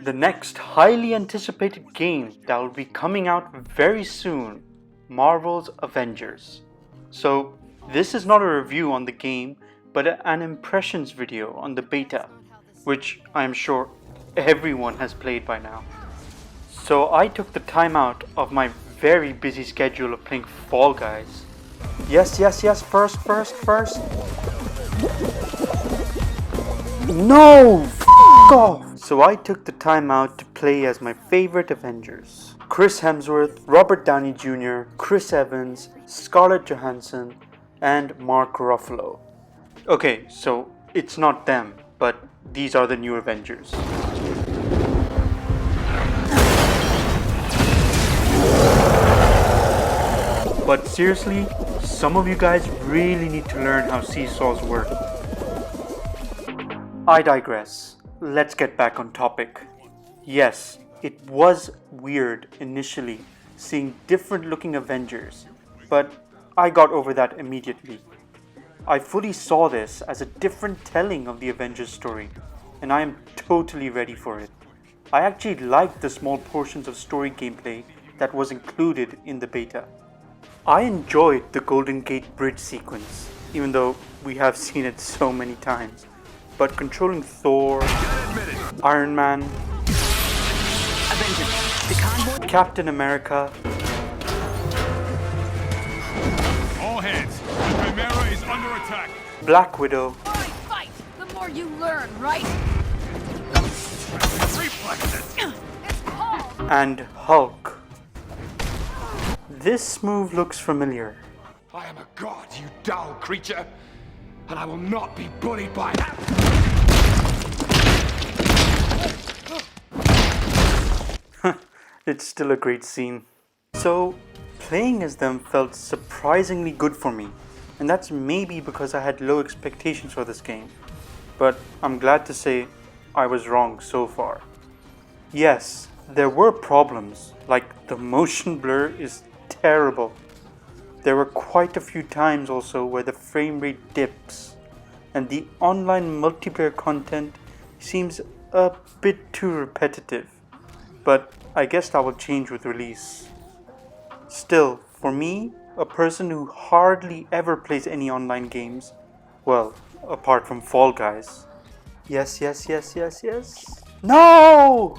The next highly anticipated game that will be coming out very soon, Marvel's Avengers. So this is not a review on the game, but an impressions video on the beta, which I am sure everyone has played by now. So I took the time out of my very busy schedule of playing Fall Guys. Yes, first. No! F*** off! So I took the time out to play as my favorite Avengers. Chris Hemsworth, Robert Downey Jr., Chris Evans, Scarlett Johansson, and Mark Ruffalo. Okay, so it's not them, but these are the new Avengers. But seriously, some of you guys really need to learn how seesaws work. I digress. Let's get back on topic. Yes, it was weird initially seeing different looking Avengers, but I got over that immediately. I fully saw this as a different telling of the Avengers story, and I am totally ready for it. I actually liked the small portions of story gameplay that was included in the beta. I enjoyed the Golden Gate Bridge sequence, even though we have seen it so many times. But controlling Thor, Iron Man, Captain America, all hands, Chimera is under attack. Black Widow, Fight! The more you learn, right? Reflexes. and Hulk. This move looks familiar. I am a god, you dull creature, and I will not be bullied by that. It's still a great scene. So, playing as them felt surprisingly good for me, and that's maybe because I had low expectations for this game. But I'm glad to say I was wrong so far. Yes, there were problems, like the motion blur is terrible. There were quite a few times also where the frame rate dips, and the online multiplayer content seems a bit too repetitive, but I guess that will change with release. Still, for me, a person who hardly ever plays any online games, well, apart from Fall Guys. Yes. No!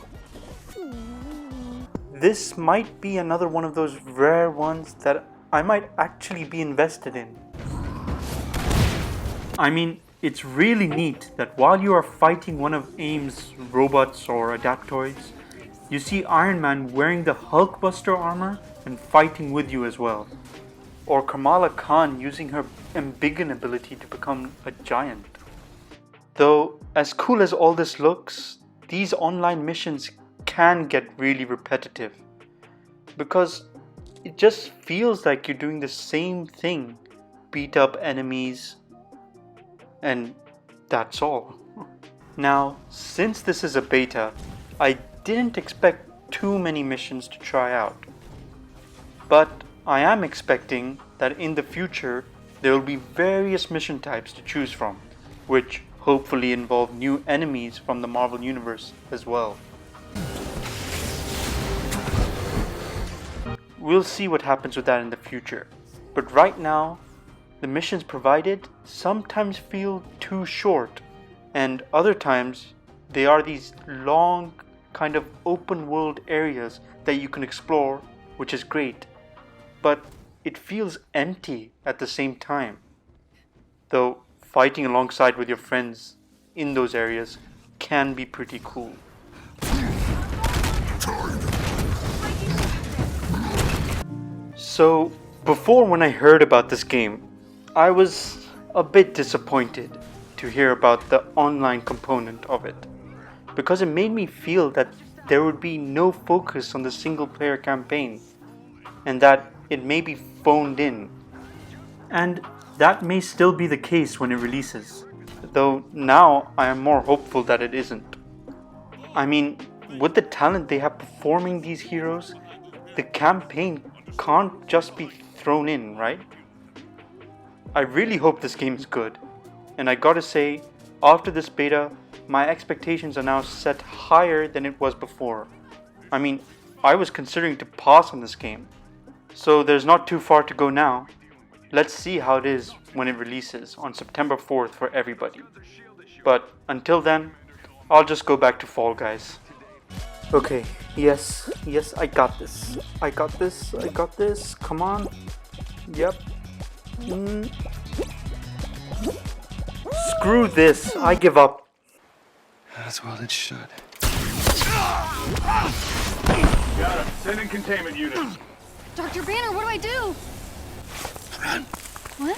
This might be another one of those rare ones that I might actually be invested in. I mean, it's really neat that while you are fighting one of AIM's robots or adaptoids, you see Iron Man wearing the Hulkbuster armor and fighting with you as well. Or Kamala Khan using her embiggen ability to become a giant. Though, as cool as all this looks, these online missions can get really repetitive. Because it just feels like you're doing the same thing. Beat up enemies, and that's all. Now, since this is a beta, I didn't expect too many missions to try out. But I am expecting that in the future there will be various mission types to choose from, which hopefully involve new enemies from the Marvel Universe as well. We'll see what happens with that in the future, but right now, the missions provided sometimes feel too short, and other times they are these long kind of open world areas that you can explore, which is great, but it feels empty at the same time. Though fighting alongside with your friends in those areas can be pretty cool. So before, when I heard about this game, I was a bit disappointed to hear about the online component of it, because it made me feel that there would be no focus on the single player campaign, and that it may be phoned in. And that may still be the case when it releases, though now I am more hopeful that it isn't. I mean, with the talent they have performing these heroes, the campaign can't just be thrown in, right? I really hope this game is good, and I gotta say, after this beta, my expectations are now set higher than it was before. I mean, I was considering to pass on this game. So there's not too far to go now. Let's see how it is when it releases on September 4th for everybody. But until then, I'll just go back to Fall Guys. Okay, yes, I got this. I got this. Come on. Yep. Screw this, I give up. That's well it should. Got him. Sending containment units. Dr. Banner, what do I do? Run. What?